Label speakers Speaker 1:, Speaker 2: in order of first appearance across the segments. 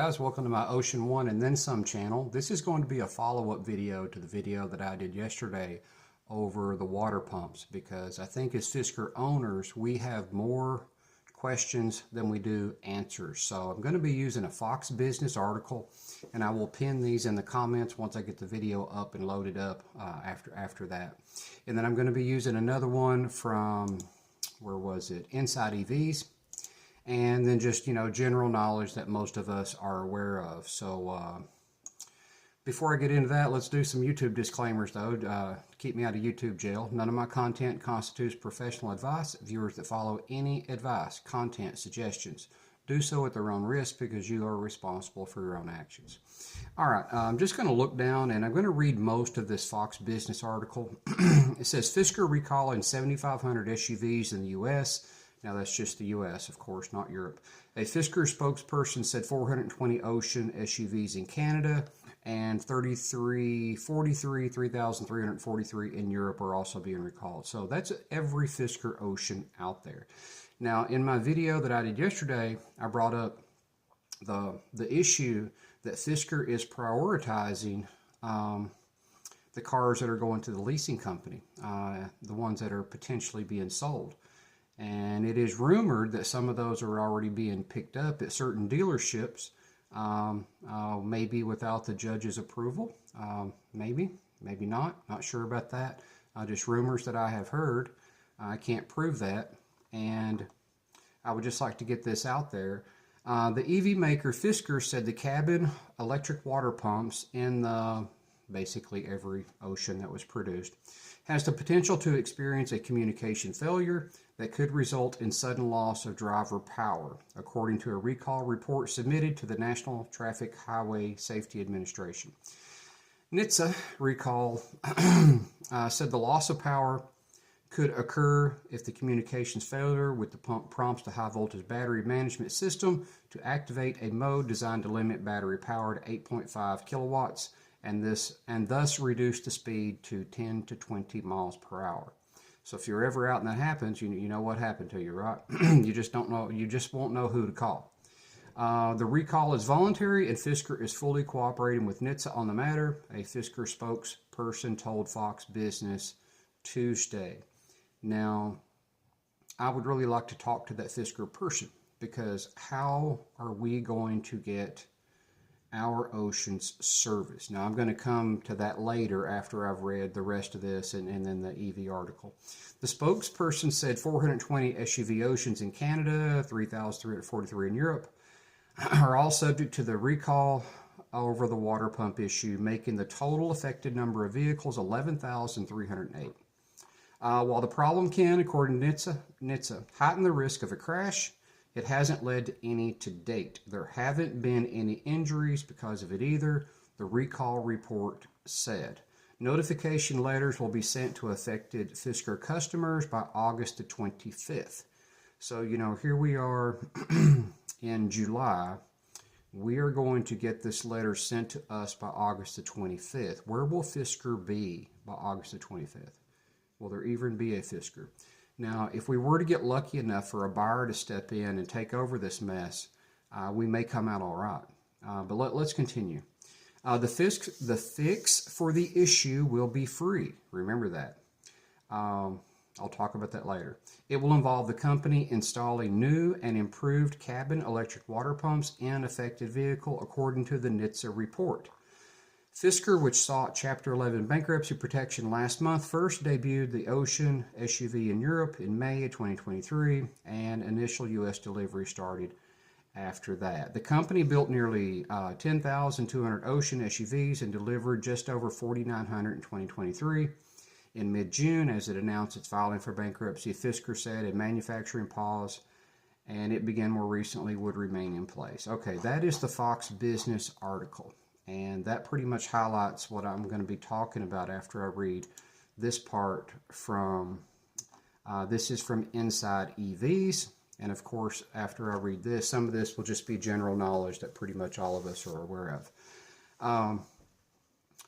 Speaker 1: guys, welcome to my Ocean One and Then Some channel. This is going to be a follow-up video to the video that I did yesterday over the water pumps, because I think as Fisker owners we have more questions than we do answers. So I'm going to be using a Fox Business article, and I will pin these in the comments once I get the video up and loaded up after that. And then I'm going to be using another one from, where was it, Inside EVs. And then just, general knowledge that most of us are aware of. So before I get into that, let's do some YouTube disclaimers, though. Keep me out of YouTube jail. None of my content constitutes professional advice. Viewers that follow any advice, content, suggestions, do so at their own risk, because you are responsible for your own actions. All right, I'm just going to look down, and I'm going to read most of this Fox Business article. It says, Fisker recalling 7,500 SUVs in the U.S., Now, that's just the U.S., of course, not Europe. A Fisker spokesperson said 420 Ocean SUVs in Canada and 3,343 in Europe are also being recalled. So that's every Fisker Ocean out there. Now, in my video that I did yesterday, I brought up the issue that Fisker is prioritizing the cars that are going to the leasing company, the ones that are potentially being sold. And it is rumored that some of those are already being picked up at certain dealerships, maybe without the judge's approval, maybe not sure about that. Just rumors that I have heard. I can't prove that, and I would just like to get this out there. The EV maker Fisker said the cabin electric water pumps in basically every Ocean that was produced has the potential to experience a communication failure that could result in sudden loss of driver power, according to a recall report submitted to the National Traffic Highway Safety Administration. NHTSA recall said the loss of power could occur if the communications failure with the pump prompts the high voltage battery management system to activate a mode designed to limit battery power to 8.5 kilowatts and thus reduce the speed to 10 to 20 miles per hour. So if you're ever out and that happens, you know what happened to you, right? You just don't know. You just won't know who to call. The recall is voluntary, and Fisker is fully cooperating with NHTSA on the matter, a Fisker spokesperson told Fox Business Tuesday. Now, I would really like to talk to that Fisker person, because how are we going to get our Oceans service? Now, I'm going to come to that later after I've read the rest of this and then the EV article. The spokesperson said 420 SUV Oceans in Canada, 3,343 in Europe, are all subject to the recall over the water pump issue, making the total affected number of vehicles 11,308. While the problem can, according to NHTSA, heighten the risk of a crash, it hasn't led to any to date. There haven't been any injuries because of it either, the recall report said. Notification letters will be sent to affected Fisker customers by August the 25th. So, here we are in July. We are going to get this letter sent to us by August the 25th. Where will Fisker be by August the 25th? Will there even be a Fisker? Now, if we were to get lucky enough for a buyer to step in and take over this mess, we may come out all right. But let's continue. The fix for the issue will be free. Remember that. I'll talk about that later. It will involve the company installing new and improved cabin electric water pumps in affected vehicle, according to the NHTSA report. Fisker, which sought Chapter 11 bankruptcy protection last month, first debuted the Ocean SUV in Europe in May of 2023, and initial U.S. delivery started after that. The company built nearly 10,200 Ocean SUVs and delivered just over 4,900 in 2023. In mid-June, as it announced its filing for bankruptcy, Fisker said a manufacturing pause, and it began more recently, would remain in place. Okay, that is the Fox Business article. And that pretty much highlights what I'm going to be talking about after I read this part from, this is from Inside EVs. And of course, after I read this, some of this will just be general knowledge that pretty much all of us are aware of.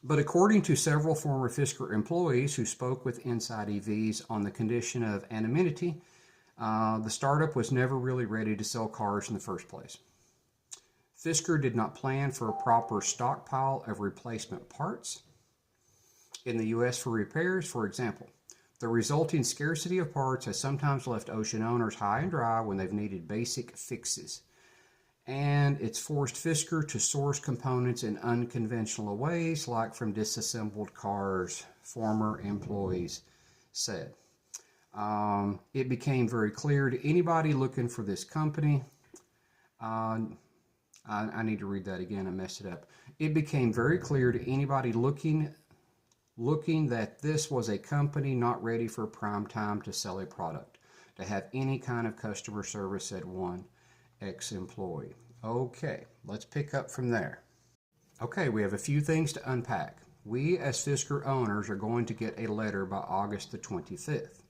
Speaker 1: But according to several former Fisker employees who spoke with Inside EVs on the condition of anonymity, the startup was never really ready to sell cars in the first place. Fisker did not plan for a proper stockpile of replacement parts in the U.S. for repairs. For example, the resulting scarcity of parts has sometimes left ocean owners high and dry when they've needed basic fixes. And it's forced Fisker to source components in unconventional ways, like from disassembled cars, former employees said. It became very clear to anybody looking for this company. I need to read that again. I messed it up. It became very clear to anybody looking that this was a company not ready for prime time to sell a product, to have any kind of customer service, said one ex-employee. Okay, let's pick up from there. Okay, we have a few things to unpack. We as Fisker owners are going to get a letter by August the 25th.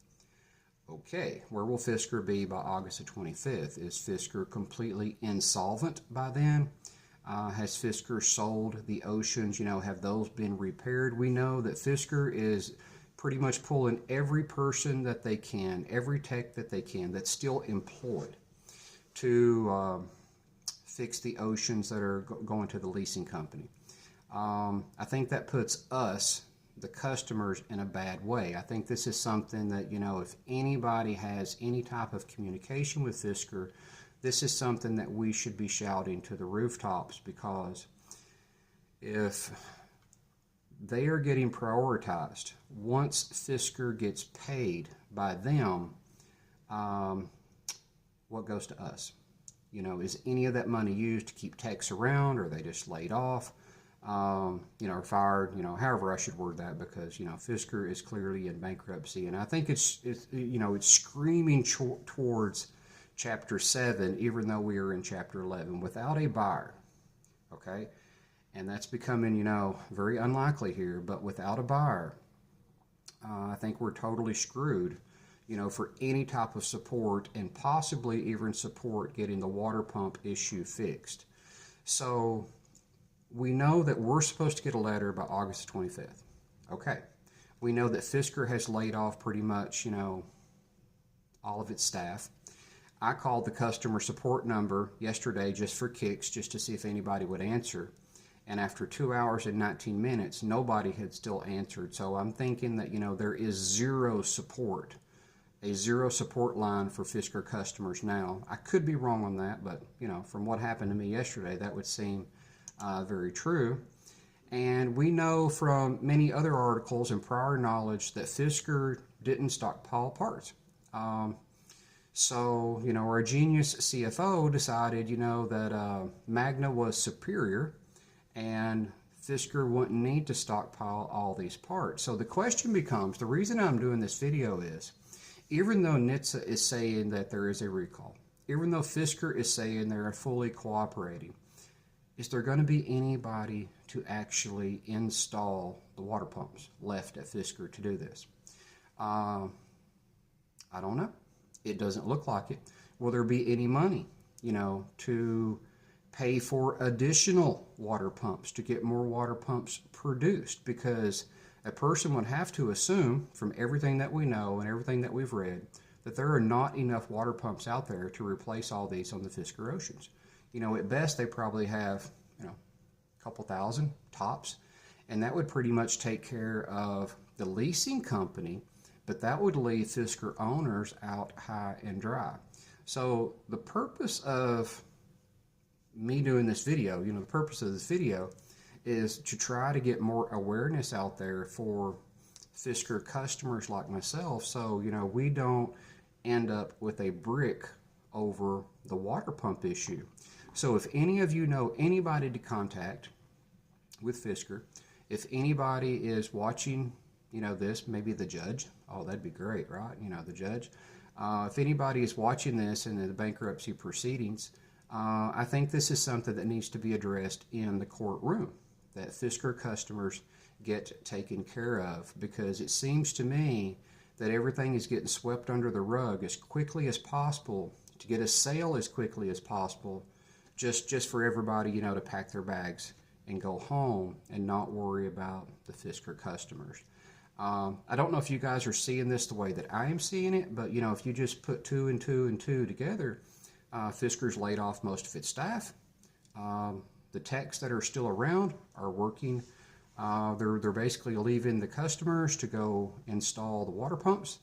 Speaker 1: Okay, where will Fisker be by August the 25th? Is Fisker completely insolvent by then? Has Fisker sold the oceans? Have those been repaired? We know that Fisker is pretty much pulling every person that they can, every tech that they can that's still employed to fix the oceans that are going to the leasing company. I think that puts us, the customers, in a bad way. I think this is something that, if anybody has any type of communication with Fisker, this is something that we should be shouting to the rooftops, because if they are getting prioritized, once Fisker gets paid by them, what goes to us? Is any of that money used to keep techs around, or are they just laid off, or fired, however I should word that, because, Fisker is clearly in bankruptcy. And I think it's screaming towards Chapter 7, even though we are in Chapter 11, without a buyer, okay? And that's becoming, very unlikely here, but without a buyer, I think we're totally screwed, for any type of support, and possibly even support getting the water pump issue fixed. So we know that we're supposed to get a letter by August 25th. Okay. We know that Fisker has laid off pretty much, all of its staff. I called the customer support number yesterday just for kicks, just to see if anybody would answer. And after 2 hours and 19 minutes, nobody had still answered. So I'm thinking that, there is zero support, a zero support line for Fisker customers now. I could be wrong on that, but, from what happened to me yesterday, that would seem very true. And we know from many other articles and prior knowledge that Fisker didn't stockpile parts. So, our genius CFO decided, that Magna was superior and Fisker wouldn't need to stockpile all these parts. So the question becomes, the reason I'm doing this video is, even though NHTSA is saying that there is a recall, even though Fisker is saying they're fully cooperating, is there going to be anybody to actually install the water pumps left at Fisker to do this? I don't know. It doesn't look like it. Will there be any money, to pay for additional water pumps, to get more water pumps produced? Because a person would have to assume, from everything that we know and everything that we've read, that there are not enough water pumps out there to replace all these on the Fisker oceans. At best, they probably have, a couple thousand tops, and that would pretty much take care of the leasing company, but that would leave Fisker owners out high and dry. So the purpose of me doing this video, the purpose of this video is to try to get more awareness out there for Fisker customers like myself, so, we don't end up with a brick over the water pump issue. So if any of you know anybody to contact with Fisker, if anybody is watching, this, maybe the judge, oh, that'd be great, right? The judge. If anybody is watching this in the bankruptcy proceedings, I think this is something that needs to be addressed in the courtroom, that Fisker customers get taken care of, because it seems to me that everything is getting swept under the rug as quickly as possible to get a sale as quickly as possible, just for everybody, to pack their bags and go home and not worry about the Fisker customers. I don't know if you guys are seeing this the way that I am seeing it, but, if you just put two and two and two together, Fisker's laid off most of its staff. The techs that are still around are working. They're basically leaving the customers to go install the water pumps.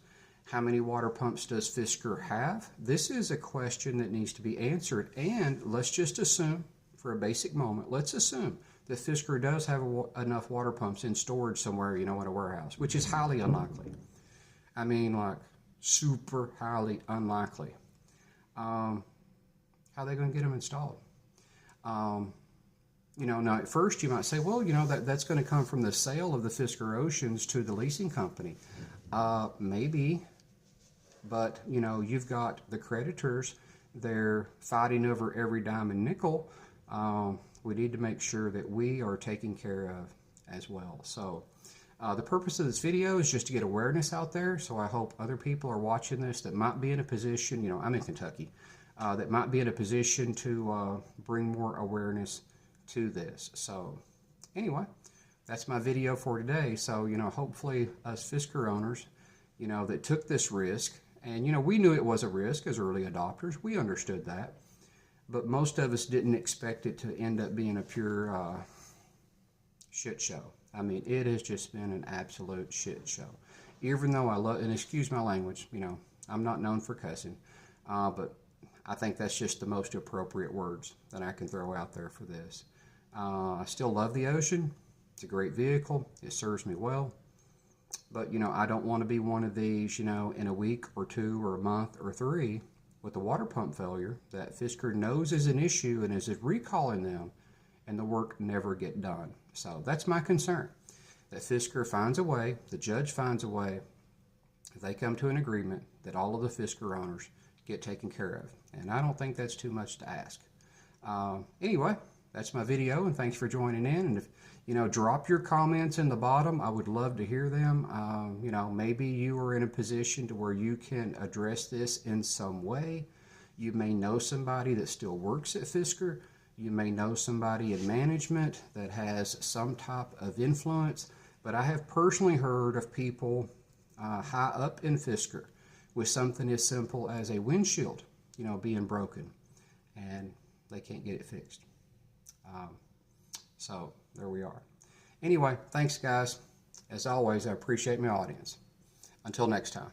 Speaker 1: How many water pumps does Fisker have? This is a question that needs to be answered. And let's just assume, for a basic moment, let's assume that Fisker does have enough water pumps in storage somewhere, in a warehouse, which is highly unlikely. I mean, like, super highly unlikely. How are they going to get them installed? Now at first you might say, well, that's going to come from the sale of the Fisker Oceans to the leasing company. Maybe, but you've got the creditors. They're fighting over every dime and nickel. We need to make sure that we are taken care of as well. So the purpose of this video is just to get awareness out there. So I hope other people are watching this that might be in a position, I'm in Kentucky, that might be in a position to bring more awareness to this. So anyway, that's my video for today. So, hopefully us Fisker owners, that took this risk, and, we knew it was a risk as early adopters. We understood that. But most of us didn't expect it to end up being a pure shit show. I mean, it has just been an absolute shit show. Even though I love, and excuse my language, I'm not known for cussing, but I think that's just the most appropriate words that I can throw out there for this. I still love the Ocean. It's a great vehicle. It serves me well. But, I don't want to be one of these, in a week or two or a month or three with a water pump failure that Fisker knows is an issue and is recalling them, and the work never get done. So that's my concern, that Fisker finds a way, the judge finds a way, if they come to an agreement, that all of the Fisker owners get taken care of. And I don't think that's too much to ask. Anyway, that's my video, and thanks for joining in. And if, drop your comments in the bottom. I would love to hear them. Maybe you are in a position to where you can address this in some way. You may know somebody that still works at Fisker. You may know somebody in management that has some type of influence. But I have personally heard of people high up in Fisker with something as simple as a windshield, being broken, and they can't get it fixed. So there we are. Anyway, thanks guys. As always, I appreciate my audience. Until next time.